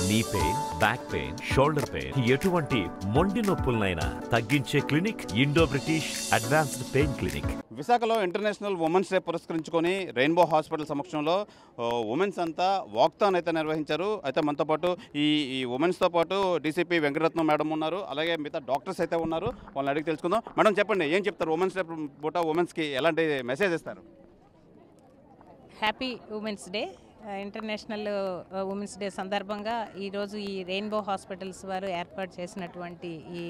Knee pain, back pain, shoulder pain, ఎటువంటి మొండి నొప్పులనైనా తగ్గించే clinic Indo British advanced pain clinic. విశాఖలో ఇంటర్నేషనల్ ఉమెన్స్ డే పురస్కరించుకొని రెయిన్బో హాస్పిటల్ సమక్షంలో ఉమెన్స్ అంతా వాక్థాన్ అయితే నిర్వహించారు. అయితే మనతో పాటు ఈ ఉమెన్స్తో పాటు డీసీపీ వెంకటరత్నం మేడం ఉన్నారు, అలాగే మిగతా డాక్టర్స్ అయితే ఉన్నారు. వాళ్ళని అడిగి తెలుసుకుందాం. మేడం చెప్పండి, ఏం చెప్తారు? ఉమెన్స్ డే పూట ఉమెన్స్కి ఎలాంటి మెసేజ్ ఇస్తారు? Happy women's day. International women's day సందర్భంగా ఈరోజు ఈ రెయిన్బో హాస్పిటల్స్ వారు ఏర్పాటు చేసినటువంటి ఈ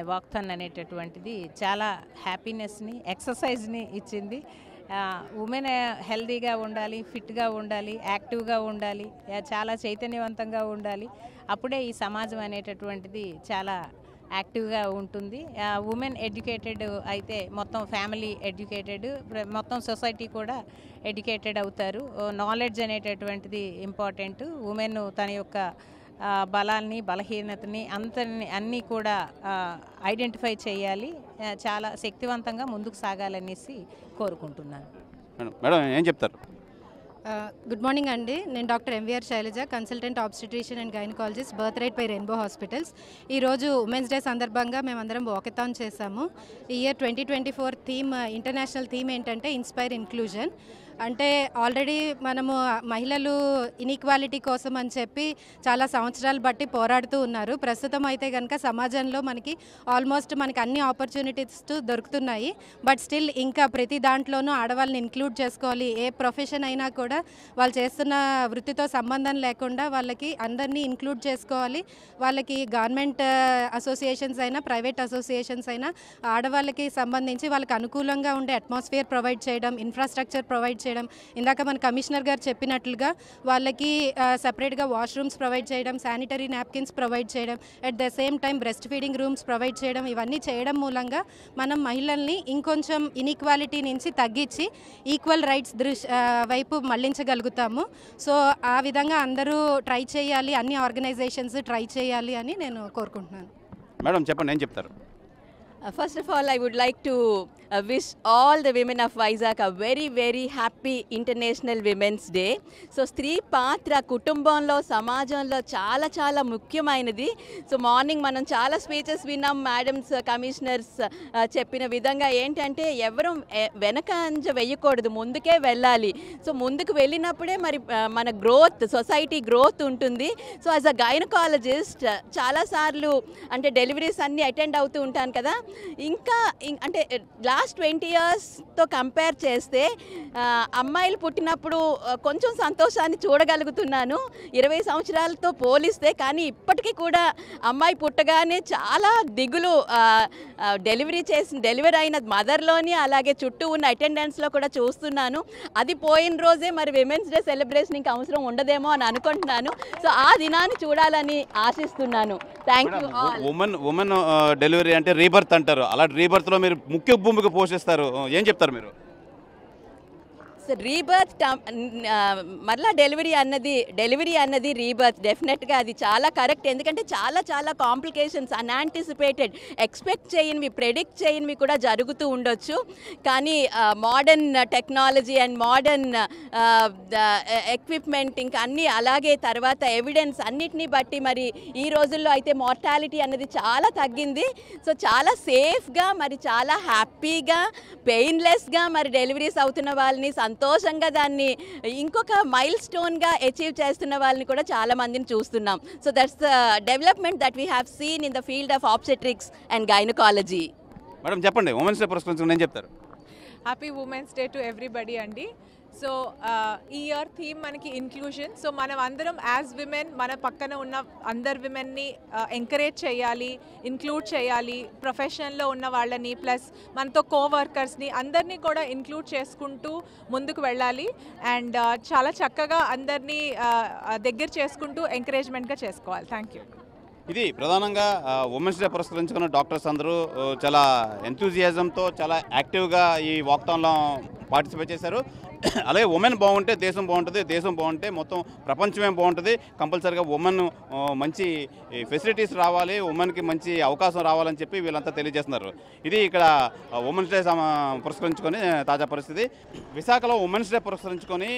వాక్థాన్ అనేటటువంటిది చాలా హ్యాపీనెస్ని, ఎక్సర్సైజ్ని ఇచ్చింది. ఉమెన్ హెల్దీగా ఉండాలి, ఫిట్గా ఉండాలి, యాక్టివ్గా ఉండాలి, చాలా చైతన్యవంతంగా ఉండాలి. అప్పుడే ఈ సమాజం అనేటటువంటిది చాలా యాక్టివ్గా ఉంటుంది. ఉమెన్ ఎడ్యుకేటెడ్ అయితే మొత్తం ఫ్యామిలీ ఎడ్యుకేటెడ్, మొత్తం సొసైటీ కూడా ఎడ్యుకేటెడ్ అవుతారు. నాలెడ్జ్ అనేటటువంటిది ఇంపార్టెంట్. ఉమెన్ తన యొక్క బలాల్ని, బలహీనతని అన్నీ కూడా ఐడెంటిఫై చేయాలి, చాలా శక్తివంతంగా ముందుకు సాగాలనేసి కోరుకుంటున్నాను. మేడం ఏం చెప్తారు? గుడ్ మార్నింగ్ అండి. నేను doctor MVR Shailaja, consultant obstetrician and gynaecologist, BirthRight by Rainbow Hospitals. ఈరోజు ఉమెన్స్ డే సందర్భంగా మేమందరం వాకథాన్ చేశాము. ఈ ఇయర్ 2024 థీమ్, ఇంటర్నేషనల్ థీమ్ ఏంటంటే ఇన్స్పైర్ ఇన్క్లూజన్. అంటే ఆల్రెడీ మనము మహిళలు ఇన్ఈక్వాలిటీ కోసం అని చెప్పి చాలా సంవత్సరాలు బట్టి పోరాడుతూ ఉన్నారు. ప్రస్తుతం అయితే కనుక సమాజంలో మనకి ఆల్మోస్ట్ మనకి అన్ని ఆపర్చునిటీస్ దొరుకుతున్నాయి. బట్ స్టిల్ ఇంకా ప్రతి దాంట్లోనూ ఆడవాళ్ళని ఇంక్లూడ్ చేసుకోవాలి. ఏ ప్రొఫెషన్ అయినా కూడా వాళ్ళు చేస్తున్న వృత్తితో సంబంధం లేకుండా వాళ్ళకి అందరినీ ఇంక్లూడ్ చేసుకోవాలి. వాళ్ళకి గవర్నమెంట్ అసోసియేషన్స్ అయినా, ప్రైవేట్ అసోసియేషన్స్ అయినా ఆడవాళ్ళకి సంబంధించి వాళ్ళకి అనుకూలంగా ఉండే అట్మాస్ఫియర్ ప్రొవైడ్ చేయడం, ఇన్ఫ్రాస్ట్రక్చర్ ప్రొవైడ్ చేయడం. ఇందాక మన కమిషనర్ గారు చెప్పినట్లుగా వాళ్ళకి సపరేట్గా వాష్రూమ్స్ ప్రొవైడ్ చేయడం, శానిటరీ నాప్కిన్స్ ప్రొవైడ్ చేయడం, at the same time breast feeding rooms provide చేయడం, ఇవన్నీ చేయడం మూలంగా మనం మహిళల్ని ఇంకొంచెం ఇన్ఈక్వాలిటీ నుంచి తగ్గించి ఈక్వల్ రైట్స్ వైపు మళ్లించగలుగుతాము. సో ఆ విధంగా అందరూ ట్రై చేయాలి, అన్ని ఆర్గనైజేషన్స్ ట్రై చేయాలి అని నేను కోరుకుంటున్నాను. మేడం చెప్పండి, ఏం చెప్తారు? First of all, I would like to wish all the women of Vizag a very, very happy International Women's Day. So, స్త్రీ పాత్ర కుటుంబంలో, సమాజంలో చాలా చాలా ముఖ్యమైనది. సో మార్నింగ్ మనం చాలా స్పీచెస్ విన్నాం, మేడమ్స్, కమిషనర్స్ చెప్పిన విధంగా ఏంటంటే ఎవరు వెనకంజ వేయకూడదు, ముందుకే వెళ్ళాలి. సో ముందుకు వెళ్ళినప్పుడే మరి మన గ్రోత్, సొసైటీ గ్రోత్ ఉంటుంది. సో యాజ్ అ గైనకాలజిస్ట్ చాలాసార్లు అంటే డెలివరీస్ అన్నీ అటెండ్ అవుతూ ఉంటాను కదా. ఇంకా అంటే లాస్ట్ 20 yearsతో కంపేర్ చేస్తే అమ్మాయిలు పుట్టినప్పుడు కొంచెం సంతోషాన్ని చూడగలుగుతున్నాను 20 సంవత్సరాలతో పోలిస్తే. కానీ ఇప్పటికీ కూడా అమ్మాయి పుట్టగానే చాలా దిగులు, డెలివరీ అయిన మదర్లోని అలాగే చుట్టూ ఉన్న అటెండెన్స్లో కూడా చూస్తున్నాను. అది పోయిన రోజే మరి విమెన్స్ డే సెలబ్రేషన్ ఇంకా అవసరం ఉండదేమో అని అనుకుంటున్నాను. సో ఆ దినాన్ని చూడాలని ఆశిస్తున్నాను. Thank you. ఉమెన్ డెలివరీ అంటే రీబర్త్ అంటారు. అలా రీబర్త్లో మీరు ముఖ్య భూమిక పోషిస్తారు, ఏం చెప్తారు మీరు? రీబర్త్ మరలా డెలివరీ అన్నది రీబర్త్ డెఫినెట్గా అది చాలా కరెక్ట్. ఎందుకంటే చాలా చాలా కాంప్లికేషన్స్, అన్యాంటిసిపేటెడ్, ఎక్స్పెక్ట్ చేయనివి, ప్రెడిక్ట్ చేయనివి కూడా జరుగుతూ ఉండొచ్చు. కానీ modern technology and modern equipment ఇంకా అన్నీ, అలాగే తర్వాత ఎవిడెన్స్ అన్నిటినీ బట్టి మరి ఈ రోజుల్లో అయితే మార్టాలిటీ అన్నది చాలా తగ్గింది. సో చాలా సేఫ్గా, మరి చాలా హ్యాపీగా, పెయిన్లెస్గా మరి డెలివరీస్ అవుతున్న వాళ్ళని, సంతోషంగా దాన్ని ఇంకొక మైల్ స్టోన్గా అచీవ్ చేస్తున్న వాళ్ళని కూడా చాలా మందిని చూస్తున్నాం. So that's the development that we have seen in the field of obstetrics and gynaecology. Madam చెప్పండి, ఉమెన్స్ డే పురస్కరించుకుని ఏం చెప్తారు? Happy women's day to everybody అండి. సో ఈ ఇయర్ థీమ్ మనకి ఇన్క్లూజన్. సో మనం అందరం యాజ్ విమెన్ మన పక్కన ఉన్న అందరు విమెన్ని ఎంకరేజ్ చేయాలి, ఇన్క్లూడ్ చేయాలి. ప్రొఫెషన్లో ఉన్న వాళ్ళని ప్లస్ మనతో కోవర్కర్స్ని అందరినీ కూడా ఇంక్లూడ్ చేసుకుంటూ ముందుకు వెళ్ళాలి. అండ్ చాలా చక్కగా అందరినీ దగ్గర చేసుకుంటూ ఎంకరేజ్మెంట్గా చేసుకోవాలి. Thank you. ఇది ప్రధానంగా ఉమెన్స్ డే పురస్కరించుకున్న డాక్టర్స్ అందరూ చాలా ఎంతూజియాజంతో చాలా యాక్టివ్గా ఈ వాక్థాన్లో పార్టిసిపేట్ చేశారు. అలాగే ఉమెన్ బాగుంటే దేశం బాగుంటుంది, దేశం బాగుంటే మొత్తం ప్రపంచమే బాగుంటుంది. కంపల్సరీగా ఉమెన్ మంచి ఫెసిలిటీస్ రావాలి, ఉమెన్కి మంచి అవకాశం రావాలని చెప్పి వీళ్ళంతా తెలియజేస్తున్నారు. ఇది ఇక్కడ ఉమెన్స్ డే పురస్కరించుకొని తాజా పరిస్థితి. విశాఖలో ఉమెన్స్ డే పురస్కరించుకొని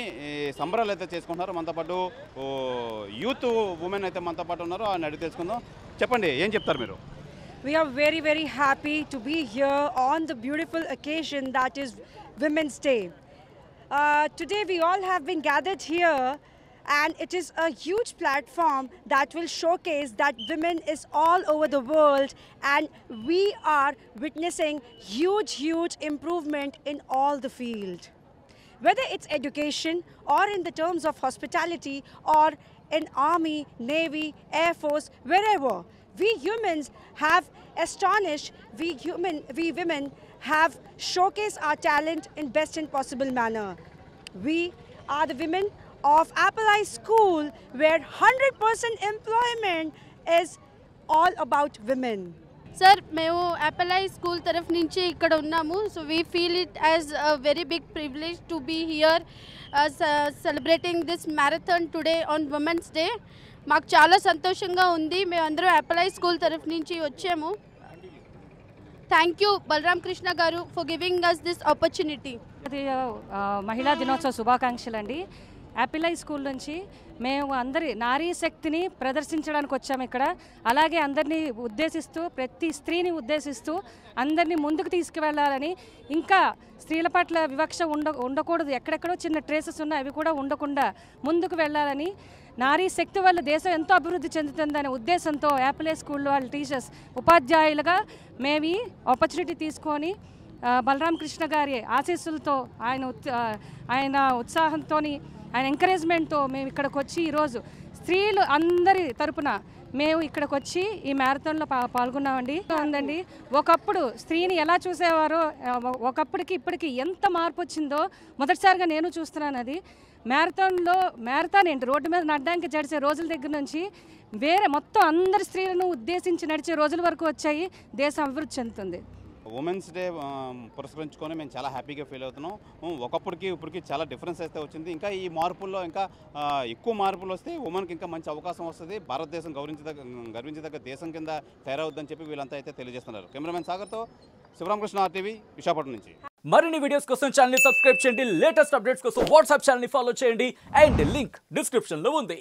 సంబరాలు అయితే చేసుకుంటున్నారు. మనతో పాటు యూత్ ఉమెన్ అయితే మనతో పాటు ఉన్నారు, అని అడిగి తెలుసుకుందాం. చెప్పండి, ఏం చెప్తారు మీరు? We are very, very happy to be here on the beautiful occasion that is Women's Day. Today we all have been gathered here, and it is a huge platform that will showcase that women is all over the world, and we are witnessing huge improvement in all the field. Whether it's education or in the terms of hospitality or in Army, Navy, Air Force, wherever. We humans have astonished, we women have showcased our talent in best and possible manner. We are the women of Apple High School, where 100% employment is all about women. Sir, మేము apple I school తరఫు నుంచి ఇక్కడ ఉన్నాము. So we feel it as a very big privilege to be here celebrating this marathon today on women's day. మాకు చాలా సంతోషంగా ఉంది. మేమందరం యాపిల్ ఐ స్కూల్ తరఫు నుంచి వచ్చాము. థ్యాంక్ యూ బలరామ్ కృష్ణ గారు for giving us this opportunity. మహిళా దినోత్సవ శుభాకాంక్షలు అండి. యాపిల్ ఐ స్కూల్ నుంచి మేము అందరి నారీ శక్తిని ప్రదర్శించడానికి వచ్చాము ఇక్కడ. అలాగే అందరినీ ఉద్దేశిస్తూ, ప్రతి స్త్రీని ఉద్దేశిస్తూ అందరినీ ముందుకు తీసుకువెళ్ళాలని, ఇంకా స్త్రీల పట్ల వివక్ష ఉండకూడదు, ఎక్కడెక్కడో చిన్న ట్రేసెస్ ఉన్నాయి అవి కూడా ఉండకుండా ముందుకు వెళ్ళాలని, నారీ శక్తి వల్ల దేశం ఎంతో అభివృద్ధి చెందుతుందనే ఉద్దేశంతో యాపిల్ ఐ స్కూల్ వాళ్ళ టీచర్స్ ఉపాధ్యాయులుగా మేము ఈ ఆపర్చునిటీ తీసుకొని బలరామ్ కృష్ణ గారి ఆశీస్సులతో, ఆయన ఉత్సాహంతో, ఆయన ఎంకరేజ్మెంట్తో మేము ఇక్కడికి వచ్చి ఈరోజు స్త్రీలు అందరి తరపున మేము ఇక్కడికి వచ్చి ఈ మ్యారథాన్లో పాల్గొన్నామండి. ఉందండి, ఒకప్పుడు స్త్రీని ఎలా చూసేవారో ఒకప్పటికి ఇప్పటికి ఎంత మార్పు వచ్చిందో మొదటిసారిగా నేను చూస్తున్నాను. అది మ్యారథాన్ ఏంటి, రోడ్డు మీద నడడానికి జడిసే రోజుల దగ్గర నుంచి వేరే మొత్తం అందరి స్త్రీలను ఉద్దేశించి నడిచే రోజుల వరకు వచ్చాయి. దేశం అభివృద్ధి చెందుతుంది. ఉమెన్స్ డే పురస్కరించుకొని మేము చాలా హ్యాపీగా ఫీల్ అవుతున్నాం. ఒకప్పటికి ఇప్పటికి చాలా డిఫరెన్స్ అయితే వచ్చింది. ఇంకా ఈ మార్పుల్లో ఇంకా ఎక్కువ మార్పులు వస్తే ఉమెన్కి ఇంకా మంచి అవకాశం వస్తుంది. భారతదేశం గర్వించదగ్గ దేశం కింద తయారవుద్దని చెప్పి వీళ్ళంతా అయితే తెలియజేస్తున్నారు. కెమెరామెన్ సాగర్తో శివరామకృష్ణ, RTV, విశాఖపట్నం నుంచి. మరిన్ని వీడియోస్ కోసం ఛానల్ ని సబ్స్క్రైబ్ చేయండి. లేటెస్ట్ అప్డేట్స్ కోసం వాట్సాప్ ఛానల్ ని ఫాలో చేయండి. అండ్ లింక్ డిస్క్రిప్షన్ లో ఉంది.